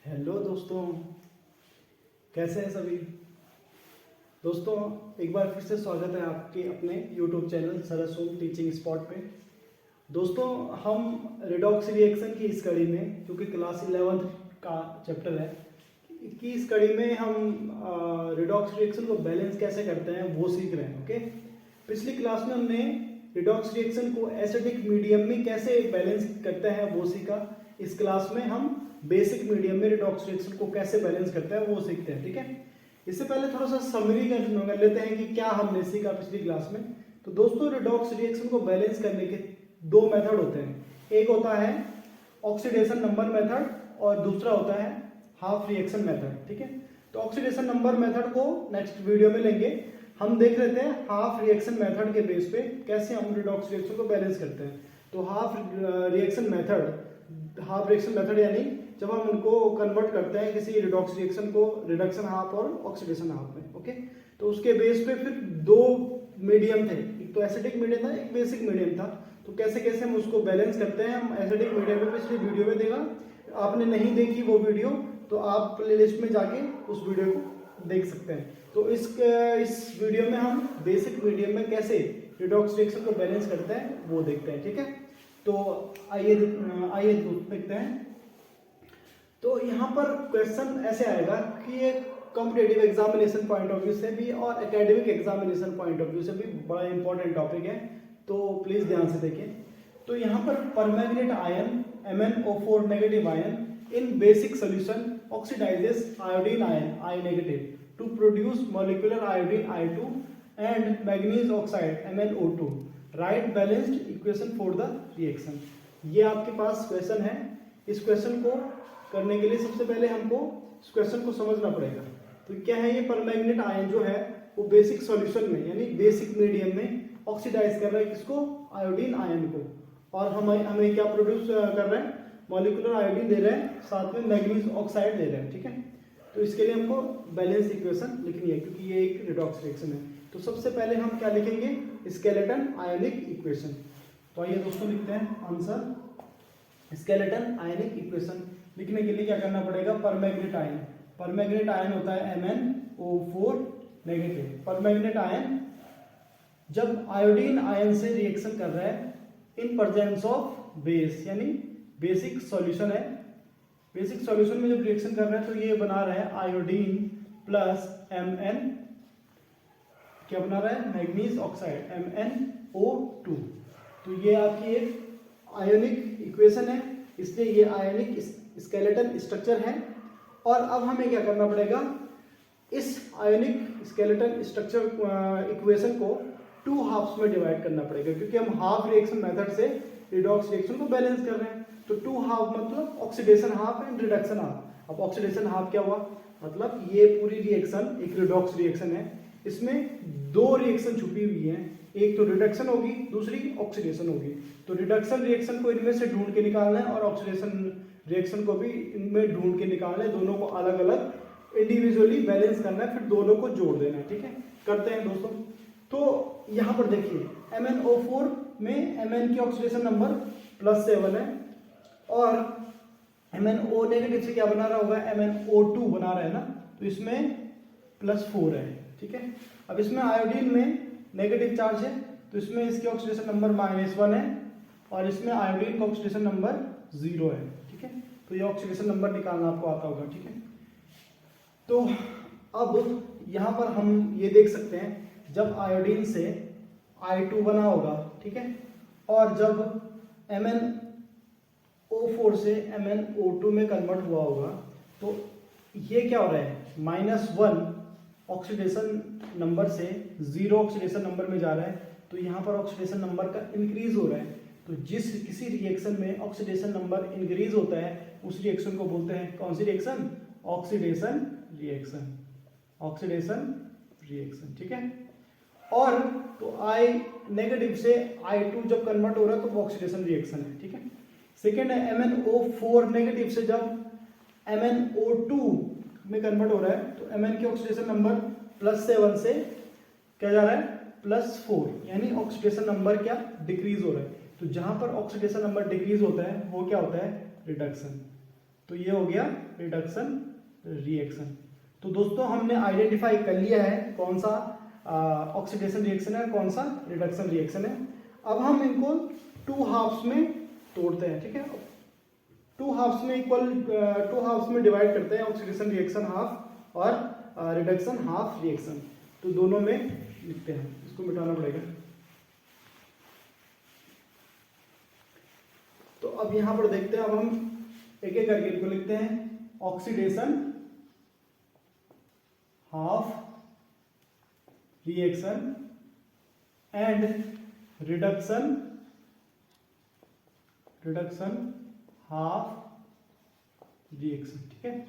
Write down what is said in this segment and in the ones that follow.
Hello दोस्तों, कैसे हैं सभी दोस्तों। एक बार फिर से स्वागत है आपके अपने YouTube चैनल सरस टीचिंग स्पॉट पे। दोस्तों, हम रिडॉक्स रिएक्शन की इस कड़ी में, क्योंकि क्लास 11th का चैप्टर है, कि इस कड़ी में हम रिडॉक्स रिएक्शन को बैलेंस कैसे करते हैं वो सीख रहे हैं। ओके, पिछली क्लास में हमने रिडॉक्स रिएक्शन को एसिडिक मीडियम में कैसे बैलेंस करते हैं वो सीखा। इस क्लास में हम बेसिक मीडियम में रिडॉक्स रिएक्शन को कैसे बैलेंस करते हैं वो सीखते हैं। ठीक है, इससे पहले थोड़ा सा समरी कर लेते हैं कि क्या हमने सीखा पिछली क्लास में। तो दोस्तों, रिडॉक्स रिएक्शन को बैलेंस करने के दो मेथड होते हैं। एक होता है ऑक्सीडेशन नंबर मेथड और दूसरा होता है हाफ रिएक्शन मेथड। ठीक है, तो ऑक्सीडेशन नंबर मेथड को नेक्स्ट वीडियो में लेंगे। हम देख लेते हैं हाफ रिएक्शन मेथड के बेस पे कैसे हम रिडॉक्स रिएक्शन को बैलेंस करते हैं। तो हाफ रिएक्शन मेथड यानी जब हम उनको कन्वर्ट करते हैं किसी रिडॉक्स रिएक्शन को रिडक्शन हाफ और ऑक्सीडेशन हाफ में। ओके, तो उसके बेस पे फिर दो मीडियम थे, एक तो एसिडिक मीडियम था, एक बेसिक मीडियम था। तो कैसे कैसे हम उसको बैलेंस करते हैं, हम एसिडिक मीडियम में पिछली वीडियो में देखा। आपने नहीं देखी वो वीडियो तो आप प्लेलिस्ट में जाके उस वीडियो को देख सकते हैं। तो इस वीडियो में हम बेसिक मीडियम में कैसे रिडॉक्स रिएक्शन को बैलेंस करते हैं वो देखते हैं। ठीक है, तो आइए देखते हैं। तो यहाँ पर क्वेश्चन ऐसे आएगा कि ये competitive examination point of view से भी और academic examination point of view से भी बड़ा इंपॉर्टेंट टॉपिक है, तो प्लीज ध्यान से देखें। तो यहाँ पर permanganate ion MnO4 negative ion in basic solution oxidizes iodine ion I negative to produce molecular iodine I2 and manganese oxide MnO2। Write balanced equation for the reaction. ये आपके पास क्वेश्चन है। इस क्वेश्चन को करने के लिए सबसे पहले हमको इस क्वेश्चन को समझना पड़ेगा। तो क्या है, ये परमैंगनेट आयन जो है वो बेसिक सॉल्यूशन में यानी बेसिक मीडियम में ऑक्सीडाइज कर रहा है किसको, आयोडीन आयन को, और हमें क्या प्रोड्यूस कर रहे हैं, मॉलिक्यूलर आयोडीन दे रहे हैं, साथ में मैग्नीज ऑक्साइड दे रहे हैं। ठीक है, तो इसके लिए हमको बैलेंस इक्वेशन लिखनी है क्योंकि ये एक रिडॉक्स रिएक्शन है। तो सबसे पहले हम क्या लिखेंगे, स्केलेटन आयोनिक इक्वेशन। तो आइए दोस्तों लिखते हैं आंसर। स्केलेटन आयोनिक इक्वेशन लिखने के लिए क्या करना पड़ेगा, परमैंगनेट आयन होता है MnO4 नेगेटिव। परमैंगनेट आयन जब आयोडीन आयन से रिएक्शन कर रहा है इन प्रेजेंस ऑफ बेस यानी बेसिक सॉल्यूशन है। बेसिक सॉल्यूशन में जब रिएक्शन कर रहा है तो ये बना रहा है आयोडीन प्लस Mn, क्या बना रहा है, मैग्नीज ऑक्साइड MnO2। तो ये आपकी एक आयोनिक इक्वेशन है, इसलिए ये आयोनिक स्केलेटन स्ट्रक्चर है। और अब हमें क्या करना पड़ेगा, इस आयोनिक स्केलेटन स्ट्रक्चर इक्वेशन को टू हाफ्स में डिवाइड करना पड़ेगा क्योंकि हम हाफ रिएक्शन मेथड से रिडॉक्स रिएक्शन को बैलेंस कर रहे हैं। तो टू हाफ मतलब oxidation half and reduction half. अब ऑक्सीडेशन हाफ क्या हुआ, मतलब ये पूरी रिएक्शन एक रिडॉक्स रिएक्शन है, इसमें दो रिएक्शन छुपी हुई है, एक तो रिडक्शन होगी दूसरी ऑक्सीडेशन होगी। तो रिडक्शन रिएक्शन को इनमें से ढूंढ के निकालना है और ऑक्सीडेशन रिएक्शन को भी इनमें ढूंढ के निकालना है, दोनों को अलग अलग इंडिविजुअली बैलेंस करना है, फिर दोनों को जोड़ देना है। ठीक है, करते हैं दोस्तों। तो यहाँ पर देखिए MnO4 में Mn की ऑक्सीडेशन नंबर +7 है और MnO नेगेटिव से क्या बना रहा होगा, MnO2 बना रहा है ना, तो इसमें +4 है। ठीक है, अब इसमें आयोडीन में नेगेटिव चार्ज है तो इसमें इसकी ऑक्सीडेशन नंबर -1 है और इसमें आयोडीन का ऑक्सीडेशन नंबर 0 है। ठीक है, तो ये ऑक्सीडेशन नंबर निकालना आपको आता होगा। ठीक है, तो अब यहाँ पर हम ये देख सकते हैं जब आयोडीन से I2 बना होगा, ठीक है, और जब MnO4 से MnO2 में कन्वर्ट हुआ होगा तो ये क्या हो रहा है, -1 ऑक्सीडेशन नंबर से 0 ऑक्सीडेशन नंबर में जा रहा है। तो यहाँ पर ऑक्सीडेशन नंबर का इंक्रीज हो रहा है। तो किसी रिएक्शन में ऑक्सीडेशन नंबर इंक्रीज होता है उस रिएक्शन को बोलते हैं कौन सी रिएक्शन, ऑक्सीडेशन रिएक्शन। ठीक है, और तो I नेगेटिव से I2 जब कन्वर्ट हो रहा है तो वो ऑक्सीडेशन रिएक्शन है। ठीक है, सेकेंड है MnO4 नेगेटिव से जब MnO2 में कन्वर्ट हो रहा है तो Mn की ऑक्सीडेशन नंबर +7 से क्या जा रहा है, +4, यानी ऑक्सीडेशन नंबर क्या डिक्रीज हो रहा है। तो जहां पर ऑक्सीडेशन नंबर डिक्रीज होता है वो क्या होता है, रिडक्शन। तो ये हो गया रिडक्शन रिएक्शन। तो दोस्तों हमने आइडेंटिफाई कर लिया है कौन सा ऑक्सीडेशन रिएक्शन है, कौन सा रिडक्शन रिएक्शन है। अब हम इनको 2 हाफ्स में तोड़ते हैं, ठीक है। 2 हाफ्स में डिवाइड करते हैं, ऑक्सीडेशन रिएक्शन हाफ और रिडक्शन हाफ रिएक्शन। तो दोनों में लिखते हैं, इसको मिटाना पड़ेगा। तो अब यहां पर देखते हैं, अब हम एक एक करके इनको लिखते हैं। Oxidation half reaction and reduction half reaction, ठीक है।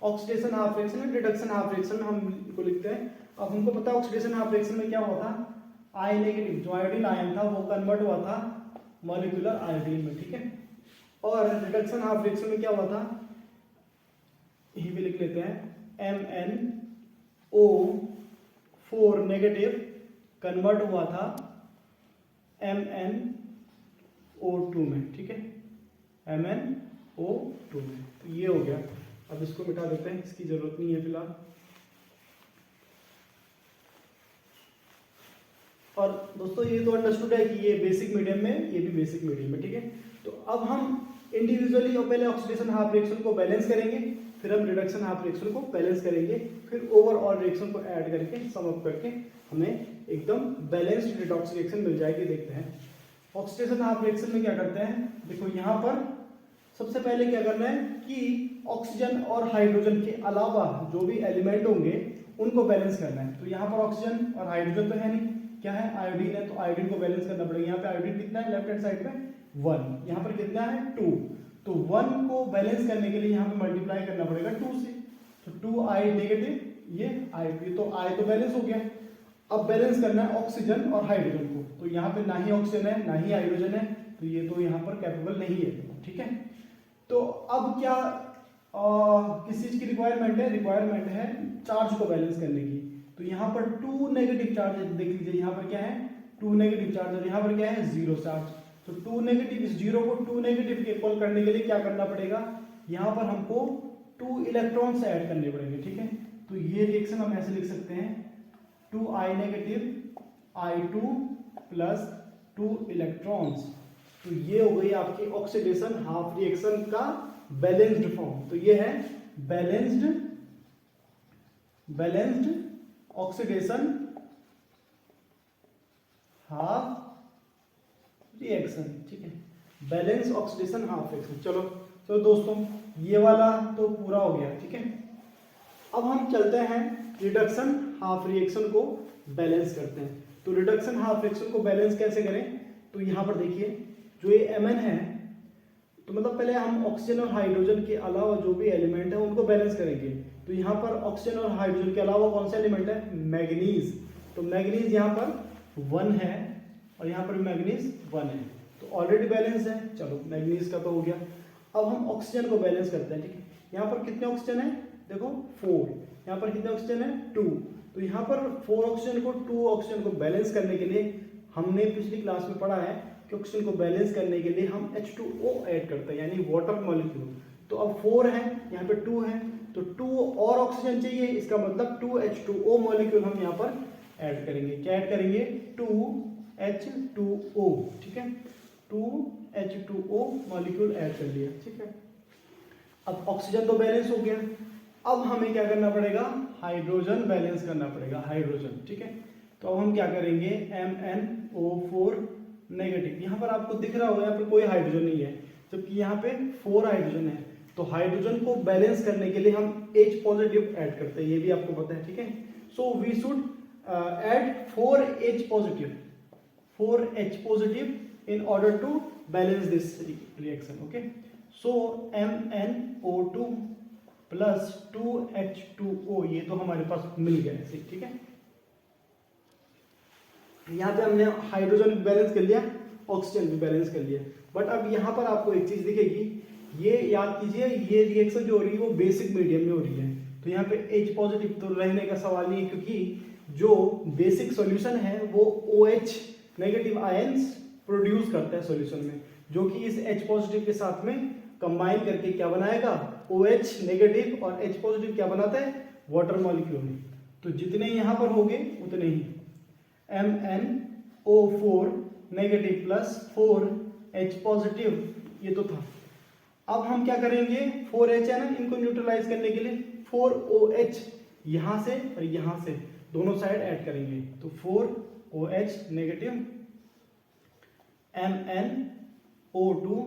Oxidation half reaction and reduction half reaction हम इनको लिखते हैं। अब हमको पता है ऑक्सीडेशन हाफ रिएक्शन में क्या हुआ था, आई नेगेटिव जो आयोडीन आयन था वो कन्वर्ट हुआ था मॉलिक्यूलर आयोडीन में, ठीक है। और रिडक्शन हाफ रिएक्शन में क्या हुआ था, ये भी लिख लेते हैं, MnO4 नेगेटिव कन्वर्ट हुआ था MnO2 में, ठीक है, MnO2 में। तो ये हो गया। अब इसको मिटा देते हैं, इसकी जरूरत नहीं है फिलहाल। और दोस्तों ये तो अंडरस्टूड है कि ये बेसिक मीडियम में, ये भी बेसिक मीडियम में, ठीक है। तो अब हम इंडिविजुअली और पहले ऑक्सीडेशन हाफ रिएक्शन को बैलेंस करेंगे, फिर हम रिडक्शन हाफ रिएक्शन को बैलेंस करेंगे, फिर ओवरऑल रिएक्शन को ऐड करके सम अप करके हमें एकदम बैलेंस्ड रिडॉक्स रिएक्शन मिल जाएगी। देखते हैं ऑक्सीडेशन हाफ रिएक्शन में क्या करते हैं। देखो यहाँ पर सबसे पहले क्या करना है कि ऑक्सीजन और हाइड्रोजन के अलावा जो भी एलिमेंट होंगे उनको बैलेंस करना है। तो यहाँ पर ऑक्सीजन और हाइड्रोजन तो है नहीं, क्या है, आयोडीन है, तो आयोडीन को बैलेंस करना पड़ेगा। यहाँ पे आयोडीन कितना है, लेफ्ट हैंड साइड में 1, यहाँ पर कितना है 2, तो 1 को बैलेंस करने के लिए यहाँ पे मल्टीप्लाई करना पड़ेगा 2 से, तो 2I नेगेटिव, ये I2, तो I तो बैलेंस हो गया। अब बैलेंस करना है ऑक्सीजन और हाइड्रोजन को, तो यहाँ पे ना ही ऑक्सीजन है ना ही हाइड्रोजन है, तो ये तो यहाँ पर कैपेबल नहीं है, ठीक है। तो अब क्या किस चीज की रिक्वायरमेंट है, रिक्वायरमेंट है चार्ज को बैलेंस करने की। तो यहाँ पर 2 नेगेटिव चार्ज देख लीजिए, यहाँ पर क्या है 2 नेगेटिव चार्ज और यहाँ पर क्या है 0 चार्ज। तो 2 नेगेटिव, इस 0 को 2 नेगेटिव के इक्वल करने के लिए क्या करना पड़ेगा, यहाँ पर हमको 2 इलेक्ट्रॉन्स ऐड करने पड़ेंगे, ठीक है। तो ये रिएक्शन हम ऐसे लिख सकते हैं 2I negative I2 plus 2 electrons. तो ये हो गई आपकी ऑक्सीडेशन हाफ रिएक्शन का बैलेंस्ड फॉर्म। तो ये है बैलेंस्ड ऑक्सीडेशन हाफ रिएक्शन, ठीक है, बैलेंस ऑक्सीडेशन हाफ रिएक्शन। चलो दोस्तों ये वाला तो पूरा हो गया, ठीक है। अब हम चलते हैं रिडक्शन हाफ रिएक्शन को बैलेंस करते हैं। तो रिडक्शन हाफ रिएक्शन को बैलेंस कैसे करें, तो यहाँ पर देखिए जो ये Mn है, तो मतलब पहले हम ऑक्सीजन और हाइड्रोजन के अलावा जो भी एलिमेंट है उनको बैलेंस करेंगे। तो यहाँ पर ऑक्सीजन और हाइड्रोजन के अलावा कौन सा एलिमेंट है, मैग्नीज। तो मैग्नीज यहाँ पर 1 है और यहाँ पर मैग्नीज 1 है, तो ऑलरेडी बैलेंस है। चलो मैग्नीज का तो हो गया। अब हम ऑक्सीजन को बैलेंस करते हैं, ठीक है। यहाँ पर कितने ऑक्सीजन है, देखो 4, यहाँ पर कितने ऑक्सीजन है 2। तो यहाँ पर 4 ऑक्सीजन को 2 ऑक्सीजन को बैलेंस करने के लिए हमने पिछली क्लास में पढ़ा है कि ऑक्सीजन को बैलेंस करने के लिए हम H2O ऐड करते हैं, यानी वाटर मॉलिक्यूल। तो अब 4 है, यहाँ पे 2 है, तो 2 और ऑक्सीजन चाहिए, इसका मतलब 2H2O मॉलिक्यूल हम यहाँ पर ऐड करेंगे। क्या ऐड करेंगे, 2H2O, ठीक है, 2H2O मॉलिक्यूल ऐड कर लिया, ठीक है। अब ऑक्सीजन तो बैलेंस हो गया, अब हमें क्या करना पड़ेगा, हाइड्रोजन बैलेंस करना पड़ेगा, हाइड्रोजन, ठीक है। तो अब हम क्या करेंगे, MnO4 नेगेटिव, यहाँ पर आपको दिख रहा होगा यहाँ पर कोई हाइड्रोजन नहीं है, जबकि यहाँ पे 4 हाइड्रोजन है। तो हाइड्रोजन को बैलेंस करने के लिए हम H पॉजिटिव ऐड करते हैं, ये भी आपको पता है, ठीक है। So we should add 4H positive in order to balance this reaction, okay. So MnO2 plus 2H2O, ये तो हमारे पास मिल गया है, ठीक है। यहाँ पे हमने हाइड्रोजन भी बैलेंस कर लिया, ऑक्सीजन भी बैलेंस कर लिया। बट अब यहाँ पर आपको एक चीज दिखेगी, ये याद कीजिए, ये रिएक्शन जो हो रही है वो बेसिक मीडियम में हो रही है। तो यहाँ पे H पॉजिटिव तो रहने का सवाल नहीं है, क्योंकि जो बेसिक सॉल्यूशन है वो OH नेगेटिव आयंस प्रोड्यूस करता है सॉल्यूशन में, जो कि इस H पॉजिटिव के साथ में कंबाइन करके क्या बनाएगा, OH नेगेटिव और H पॉजिटिव क्या बनाता है, वाटर मॉलिक्यूल। तो जितने यहां पर होंगे उतने ही MnO4 negative plus 4H positive, ये तो था। अब हम क्या करेंगे, 4H है ना, इनको न्यूट्रलाइज करने के लिए 4OH यहां से और यहां से दोनों साइड ऐड करेंगे, तो 4OH negative MnO2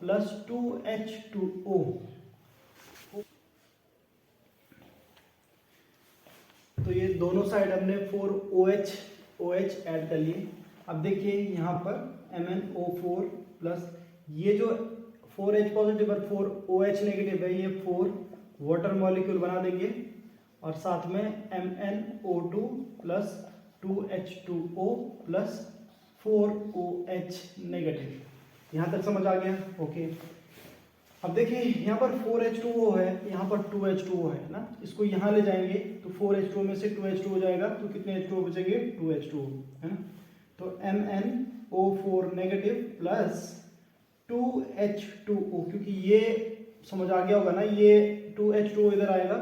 plus 2H2O। तो ये दोनों साइड हमने 4OH ऐड कर लिए। अब देखिए यहाँ पर MnO4 प्लस ये जो 4H पॉजिटिव और 4OH नेगेटिव है, ये 4 वाटर मॉलिक्यूल बना देंगे और साथ में MnO2 plus 2H2O plus 4OH negative. यहाँ तक समझ आ गया? ओके। अब देखिए यहाँ पर 4H2O है, यहाँ पर 2H2O है ना, इसको यहाँ ले जाएंगे तो 4H2O में से 2H2O हो जाएगा, तो कितने H2O बचेंगे, 2H2O है ना। तो MnO4 नेगेटिव प्लस 2H2O, क्योंकि ये समझ आ गया होगा ना, ये 2H2O इधर आएगा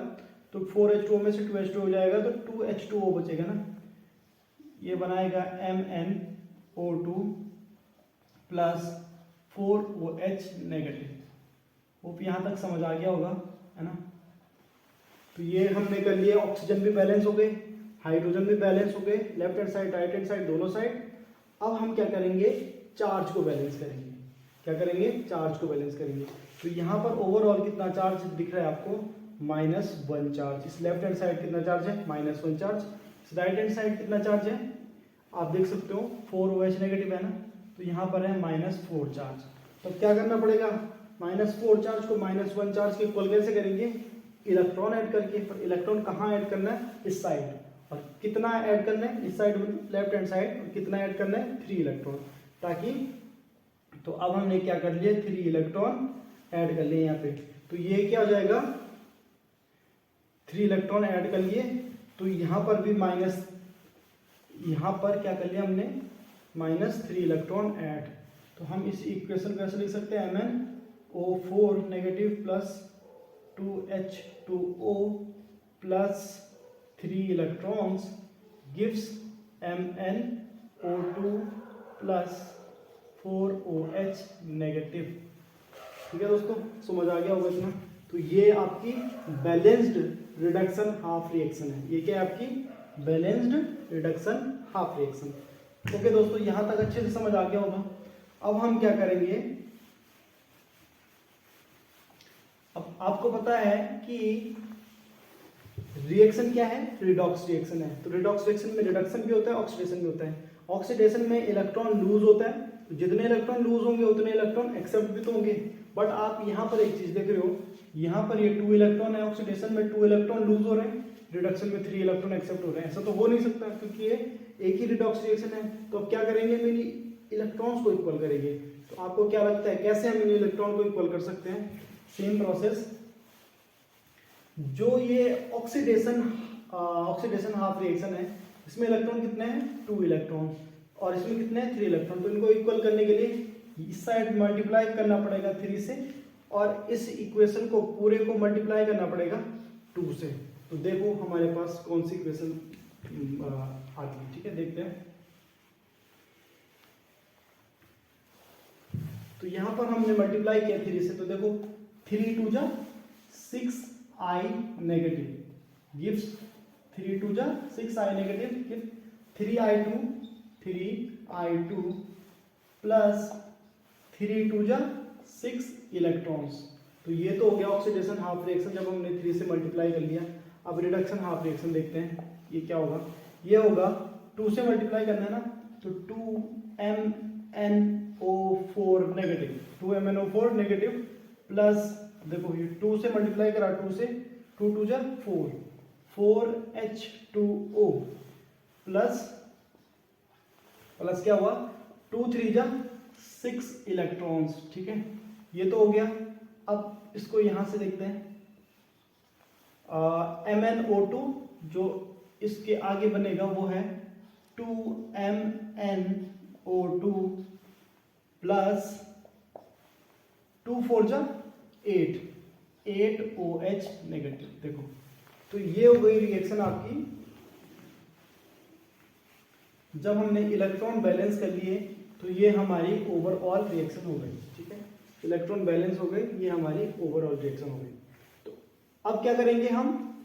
तो 4H2O में से 2H2O हो जाएगा, तो 2H2O बचेगा ना, ये बनाएगा MnO2 प्लस 4OH नेगेटिव। वो यहाँ तक समझ आ गया होगा, है ना। तो ये हमने कर लिया, ऑक्सीजन भी बैलेंस हो गए, हाइड्रोजन भी बैलेंस हो गए, left hand side right hand side दोनों साइड। अब हम क्या करेंगे, चार्ज को बैलेंस करेंगे। क्या करेंगे, चार्ज को बैलेंस करेंगे। तो यहाँ पर ओवरऑल कितना चार्ज दिख रहा है आपको, -1 चार्ज। इस लेफ्ट हैंड साइड कितना चार्ज है, -1 चार्ज। इस राइट हैंड साइड कितना चार्ज है, आप देख सकते हो 4OH नेगेटिव है ना, तो यहाँ पर है -4 चार्ज। तो क्या करना पड़ेगा, -4 चार्ज को -1 चार्ज के इक्वल कैसे करेंगे, इलेक्ट्रॉन ऐड करके। पर इलेक्ट्रॉन कहाँ ऐड करना है, इस साइड। और कितना ऐड करना है, इस साइड लेफ्ट हैंड साइड, और कितना ऐड करना है, 3 इलेक्ट्रॉन, ताकि। तो अब हमने क्या कर लिया, 3 इलेक्ट्रॉन ऐड कर लिए यहाँ पे। तो ये क्या हो जाएगा, 3 इलेक्ट्रॉन ऐड कर लिए। तो यहाँ पर भी यहाँ पर क्या कर लिया हमने, -3 इलेक्ट्रॉन ऐड। तो हम इस इक्वेशन को ऐसे लिख सकते हैं, MnO4 negative plus 2H2O plus 3 electrons gives MnO2 plus 4OH negative. ठीक है दोस्तों, समझ आ गया होगा इतना। तो ये आपकी बैलेंस्ड रिडक्शन हाफ रिएक्शन है। ये क्या है, आपकी balanced reduction half reaction. Okay दोस्तों, यहां तक अच्छे से समझ आ गया होगा। अब हम क्या करेंगे, अब आपको पता है कि रिएक्शन क्या है, रिडॉक्स रिएक्शन है। तो रिडॉक्स रिएक्शन में रिडक्शन भी होता है, ऑक्सीडेशन भी होता है। ऑक्सीडेशन में इलेक्ट्रॉन लूज होता है, तो जितने इलेक्ट्रॉन लूज होंगे उतने इलेक्ट्रॉन एक्सेप्ट भी तो होंगे। बट आप यहाँ पर एक चीज देख रहे हो, यहाँ पर ये 2 इलेक्ट्रॉन है, ऑक्सीडेशन में 2 इलेक्ट्रॉन लूज हो रहे हैं, रिडक्शन में 3 इलेक्ट्रॉन एक्सेप्ट हो रहे हैं। ऐसा तो हो नहीं सकता, क्योंकि ये एक ही रिडॉक्स रिएक्शन है। तो अब क्या करेंगे, मिनी इलेक्ट्रॉन्स को इक्वल करेंगे। तो आपको क्या लगता है, कैसे हम मिनी इलेक्ट्रॉन को इक्वल कर सकते हैं, सेम प्रोसेस। जो ये ऑक्सीडेशन हाफ रिएक्शन है, इसमें इलेक्ट्रॉन कितने हैं, 2 इलेक्ट्रॉन, और इसमें कितने हैं, 3 इलेक्ट्रॉन। तो इनको इक्वल करने के लिए इस साइड मल्टीप्लाई करना पड़ेगा 3 से, और इस इक्वेशन को पूरे को मल्टीप्लाई करना पड़ेगा 2 से। तो देखो हमारे पास कौन सी इक्वेशन आती है। ठीक है, देखते हैं। तो यहां पर हमने मल्टीप्लाई किया 3 से, तो देखो 3 2 जा 6I नेगेटिव गिव्स 3 2 जा 6I negative give 3I2 plus 3 2 जा 6 इलेक्ट्रॉन्स। तो ये तो हो गया ऑक्सीडेशन हाफ रिएक्शन, जब हमने 3 से मल्टीप्लाई कर लिया। अब रिडक्शन हाफ रिएक्शन देखते हैं, ये क्या होगा। ये होगा 2 से मल्टीप्लाई करना है ना, तो 2MnO4 negative, 2MnO4 negative plus, देखो ये 2 से मल्टीप्लाई करा, 2 से 2 2 जा 4, 4H2O प्लस क्या हुआ, 2 3 जा 6 इलेक्ट्रॉन्स। ठीक है, ये तो हो गया। अब इसको यहां से देखते हैं, MnO2 जो इसके आगे बनेगा वो है 2MnO2 प्लस 2 4 जा 8 8OH नेगेटिव। देखो तो ये हो गई रिएक्शन आपकी, जब हमने इलेक्ट्रॉन बैलेंस कर लिए तो ये हमारी ओवरऑल रिएक्शन हो गई। ठीक है, इलेक्ट्रॉन बैलेंस हो गई, ये हमारी ओवरऑल रिएक्शन हो गई। तो अब क्या करेंगे हम,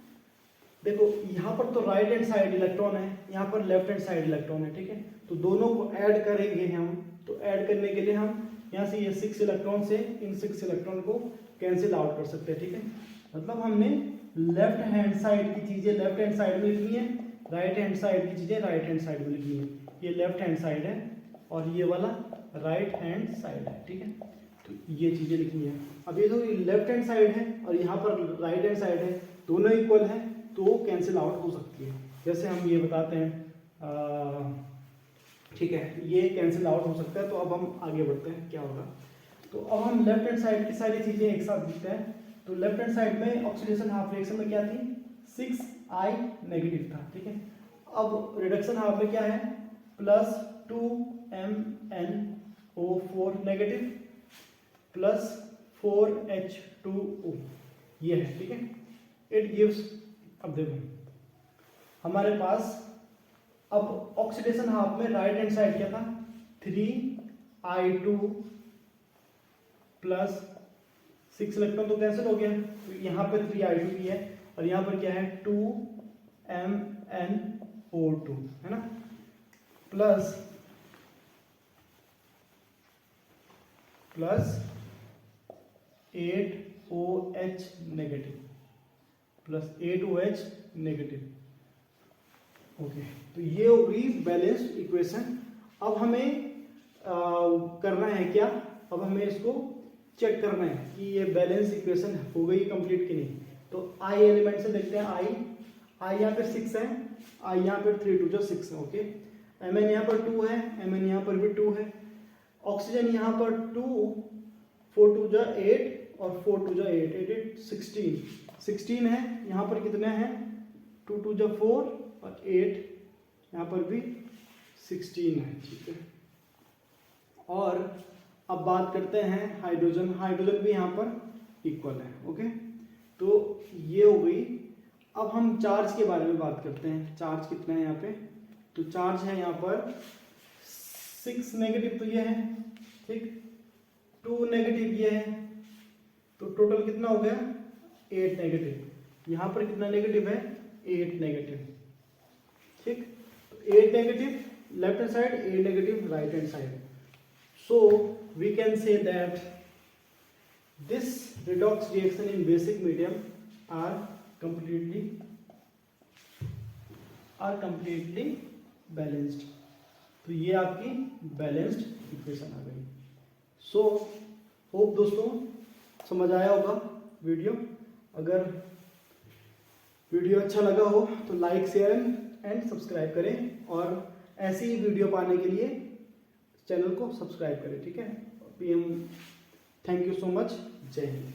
देखो यहाँ पर तो राइट हैंड साइड इलेक्ट्रॉन है, यहाँ पर लेफ्ट हैंड साइड इलेक्ट्रॉन है। ठीक है, तो दोनों को ऐड करेंगे हम। तो ऐड करने के लिए हम यहाँ से ये 6 इलेक्ट्रॉन से इन 6 इलेक्ट्रॉन को कैंसिल आउट कर सकते हैं। ठीक है, मतलब हमने लेफ्ट हैंड साइड की चीजें लेफ्ट हैंड साइड में लिखनी है, राइट हैंड साइड की चीजें राइट हैंड साइड में लिखनी है। ये लेफ्ट हैंड साइड है और ये वाला राइट हैंड साइड है। ठीक है, तो ये चीजें लिखनी है। अब ये जो लेफ्ट हैंड साइड है और यहाँ पर राइट हैंड साइड है, दोनों इक्वल है तो कैंसिल आउट हो सकती है। जैसे हम ये बताते हैं, ठीक है, ये कैंसिल आउट हो सकता है। तो अब हम आगे बढ़ते हैं, क्या होगा। तो अब हम लेफ्ट हैंड साइड की सारी चीजें एक साथ लिखते हैं। तो लेफ्ट हैंड साइड में ऑक्सीडेशन हाफ रिएक्शन में क्या थी, 6I नेगेटिव था। ठीक है, अब रिडक्शन हाफ में क्या है, plus 2MnO4 negative plus 4H2O, ये है। ठीक है, इट गिव्स, अब देखो हमारे पास अब ऑक्सीडेशन हाफ में राइट हैंड साइड क्या था, 3I2 प्लस 6 इलेक्ट्रॉन तो कैंसिल हो गया, तो यहाँ पे 3I2 भी है और यहाँ पर क्या है 2MnO2 है ना, plus 8OH negative plus 8OH negative. Okay, तो ये हो गई बैलेंस्ड इक्वेशन। अब हमें करना है क्या, अब हमें इसको चेक करना है कि ये बैलेंस इक्वेशन हो गई कंप्लीट कि नहीं। तो आई एलिमेंट से देखते हैं, आई यहाँ पर 6 है, आई यहाँ पर 3 2 6 है। ओके, Mn यहाँ पर 2 है, Mn यहाँ पर भी 2 है, ऑक्सीजन यहाँ पर 2 4 2 8 और 4 2 8 16 है। यहाँ पर कितने हैं, 2 2 4 और 8, यहाँ पर भी 16 है। ठीक है, और अब बात करते हैं हाइड्रोजन, हाइड्रोजन भी यहाँ पर इक्वल है। ओके, तो ये हो गई। अब हम चार्ज के बारे में बात करते हैं, चार्ज कितना है यहाँ पे। तो चार्ज है यहाँ पर 6 नेगेटिव, तो ये है, ठीक, 2 नेगेटिव ये है, तो टोटल कितना हो गया 8 नेगेटिव। यहाँ पर कितना नेगेटिव है, 8 नेगेटिव। ठीक, तो 8 negative left hand side, 8 negative right hand side. So we can say that this redox reaction in basic medium are completely balanced। तो ये आपकी बैलेंस्ड इक्वेशन आ गई। सो होप दोस्तों समझ आया होगा वीडियो। अगर वीडियो अच्छा लगा हो तो लाइक शेयर एंड सब्सक्राइब करें, और ऐसी ही वीडियो पाने के लिए चैनल को सब्सक्राइब करें। ठीक है, PM, thank you so much, जय हिंद।